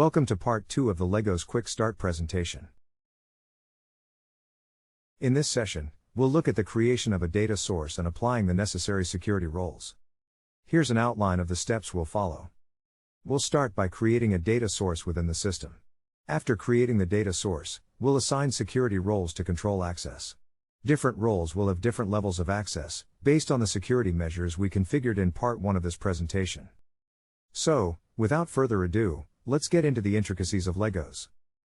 Welcome to part 2 of the Legoz Quick Start presentation. In this session, we'll look at the creation of a data source and applying the necessary security roles. Here's an outline of the steps we'll follow. We'll start by creating a data source within the system. After creating the data source, we'll assign security roles to control access. Different roles will have different levels of access, based on the security measures we configured in part 1 of this presentation. So, without further ado, let's get into the intricacies of Legoz.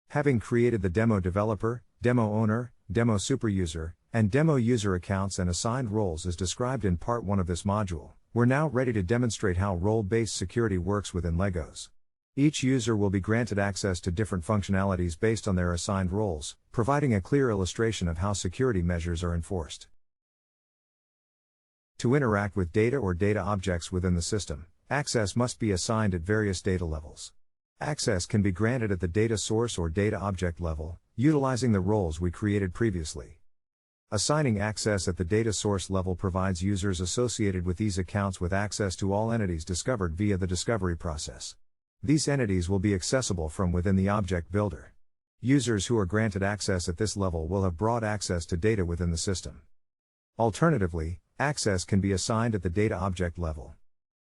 Having created the demo developer, demo owner, demo superuser, and demo user accounts and assigned roles as described in part 1 of this module, we're now ready to demonstrate how role-based security works within Legoz. Each user will be granted access to different functionalities based on their assigned roles, providing a clear illustration of how security measures are enforced. To interact with data or data objects within the system, access must be assigned at various data levels. Access can be granted at the data source or data object level, utilizing the roles we created previously. Assigning access at the data source level provides users associated with these accounts with access to all entities discovered via the discovery process. These entities will be accessible from within the object builder. Users who are granted access at this level will have broad access to data within the system. Alternatively, access can be assigned at the data object level.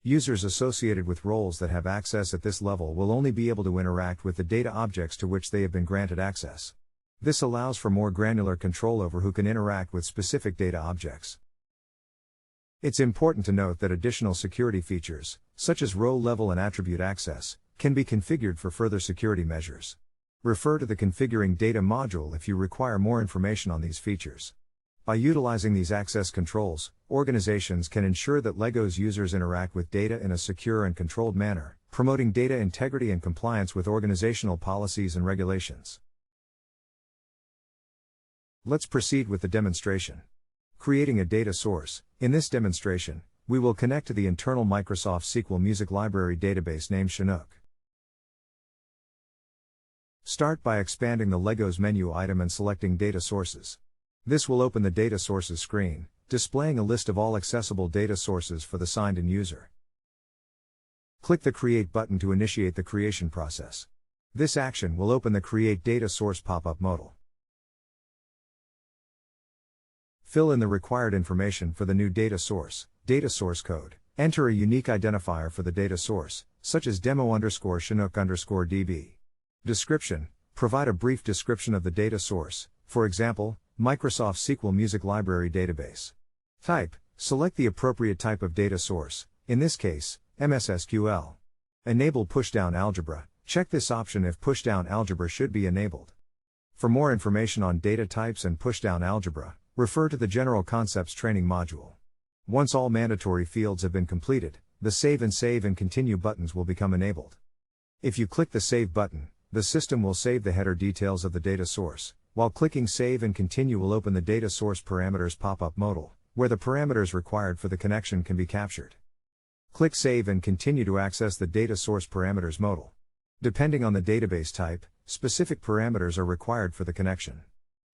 Users associated with roles that have access at this level will only be able to interact with the data objects to which they have been granted access. This allows for more granular control over who can interact with specific data objects. It's important to note that additional security features, such as row level and attribute access, can be configured for further security measures. Refer to the Configuring Data module if you require more information on these features. By utilizing these access controls, organizations can ensure that Legoz users interact with data in a secure and controlled manner, promoting data integrity and compliance with organizational policies and regulations. Let's proceed with the demonstration. Creating a data source. In this demonstration, we will connect to the internal Microsoft SQL Music Library database named Chinook. Start by expanding the Legoz menu item and selecting Data Sources. This will open the Data Sources screen, displaying a list of all accessible data sources for the signed-in user. Click the Create button to initiate the creation process. This action will open the Create Data Source pop-up modal. Fill in the required information for the new data source code. Enter a unique identifier for the data source, such as demo_Chinook_DB. Description: provide a brief description of the data source, for example, Microsoft SQL Music Library database. Type: select the appropriate type of data source, in this case, MS SQL. Enable pushdown algebra. Check this option if pushdown algebra should be enabled. For more information on data types and pushdown algebra, refer to the General Concepts Training module. Once all mandatory fields have been completed, the Save and Continue buttons will become enabled. If you click the Save button, the system will save the header details of the data source, while clicking Save and Continue will open the Data Source Parameters pop-up modal, where the parameters required for the connection can be captured. Click Save and Continue to access the Data Source Parameters modal. Depending on the database type, specific parameters are required for the connection.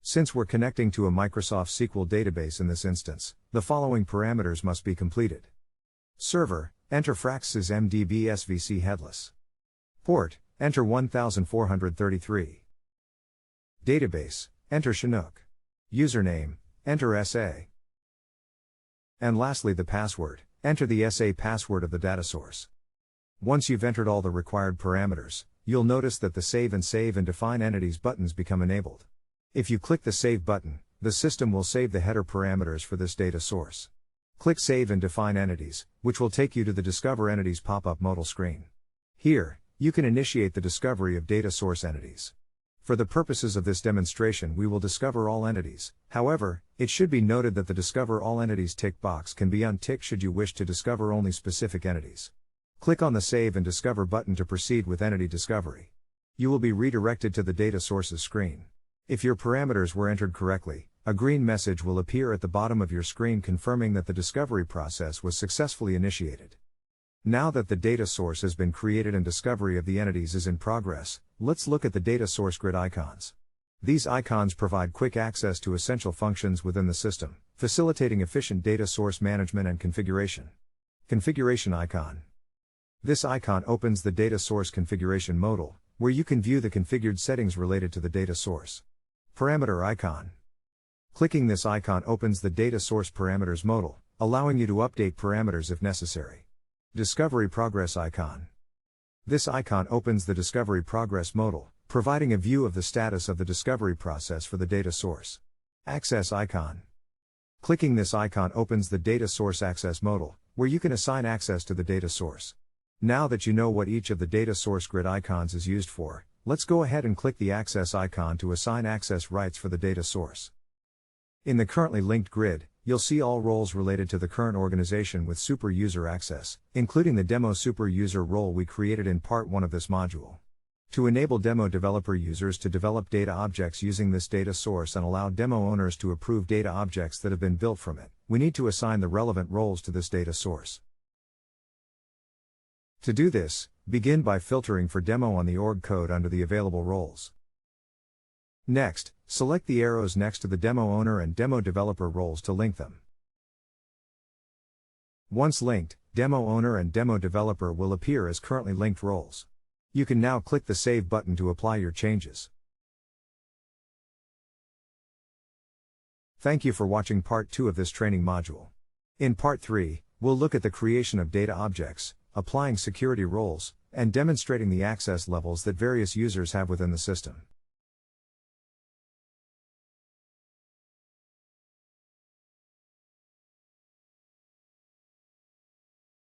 Since we're connecting to a Microsoft SQL database in this instance, the following parameters must be completed. Server: enter Fraxsys MDB SVC headless. Port: enter 1433. Database: enter Chinook. Username: enter SA. And lastly the password: enter the SA password of the data source. Once you've entered all the required parameters, you'll notice that the Save and Define Entities buttons become enabled. If you click the Save button, the system will save the header parameters for this data source. Click Save and Define Entities, which will take you to the Discover Entities pop-up modal screen. Here, you can initiate the discovery of data source entities. For the purposes of this demonstration we will discover all entities. However, it should be noted that the Discover All Entities tick box can be unticked should you wish to discover only specific entities. Click on the Save and Discover button to proceed with entity discovery. You will be redirected to the Data Sources screen. If your parameters were entered correctly, a green message will appear at the bottom of your screen confirming that the discovery process was successfully initiated. Now that the data source has been created and discovery of the entities is in progress, let's look at the data source grid icons. These icons provide quick access to essential functions within the system, facilitating efficient data source management and configuration. Configuration icon. This icon opens the data source configuration modal, where you can view the configured settings related to the data source. Parameter icon. Clicking this icon opens the data source parameters modal, allowing you to update parameters if necessary. Discovery progress icon. This icon opens the discovery progress modal, providing a view of the status of the discovery process for the data source. Access icon. Clicking this icon opens the data source access modal, where you can assign access to the data source. Now that you know what each of the data source grid icons is used for, let's go ahead and click the access icon to assign access rights for the data source. In the currently linked grid, you'll see all roles related to the current organization with super user access, including the demo super user role we created in part 1 of this module. To enable demo developer users to develop data objects using this data source and allow demo owners to approve data objects that have been built from it, we need to assign the relevant roles to this data source. To do this, begin by filtering for demo on the org code under the available roles. Next, select the arrows next to the demo owner and demo developer roles to link them. Once linked, demo owner and demo developer will appear as currently linked roles. You can now click the Save button to apply your changes. Thank you for watching part 2 of this training module. In part 3, we'll look at the creation of data objects, applying security roles, and demonstrating the access levels that various users have within the system.